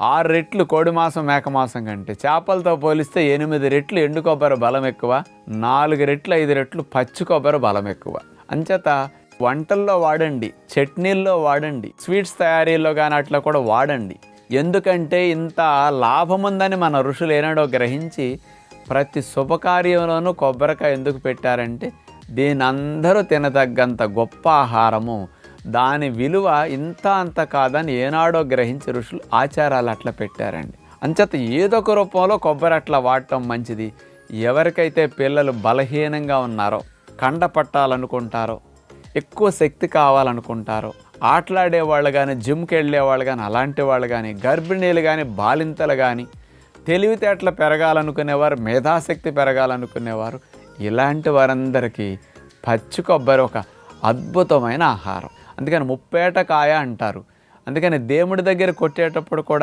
6 రెట్లు కోడి మాంసం మేక మాంసం కంటే, చేపలతో పోలిస్తే 8 రెట్లు ఎండు కొబ్బరి బలం ఎక్కువ, 4 రెట్లు 5 రెట్లు పచ్చి కొబ్బరి బలం ఎక్కువ. అంచేత వంటల్లో వాడండి, చట్నీల్లో వాడండి, స్వీట్స్ తయారీలో కానీ అట్లా కూడా వాడండి. ఎందుకంటే ఇంత లాభం ఉందని మన ఋషులు ఏనాడో గ్రహించి ప్రతి శుభకార్యంలోనూ కొబ్బరికాయ ఎందుకు పెట్టారంటే దీని అందరూ తినదగ్గంత గొప్ప ఆహారము, దాని విలువ ఇంత అంత కాదని ఏనాడో గ్రహించి ఋషులు ఆచారాలు అట్లా పెట్టారండి. అంచేత ఏదో ఒక రూపంలో కొబ్బరి అట్లా వాడటం మంచిది. ఎవరికైతే పిల్లలు బలహీనంగా ఉన్నారో, కండ పట్టాలనుకుంటారో, ఎక్కువ శక్తి కావాలనుకుంటారో, ఆటలాడేవాళ్ళు కానీ, జిమ్కి వెళ్ళేవాళ్ళు కానీ, అలాంటి వాళ్ళు కానీ, గర్భిణీలు కానీ, బాలింతలు కానీ, తెలివితేటలు పెరగాలనుకునేవారు, మేధాశక్తి పెరగాలనుకునేవారు, ఇలాంటి వారందరికీ పచ్చి కొబ్బరి ఒక అద్భుతమైన ఆహారం. అందుకని ముప్పేట కాయ అంటారు. అందుకని దేవుడి దగ్గర కొట్టేటప్పుడు కూడా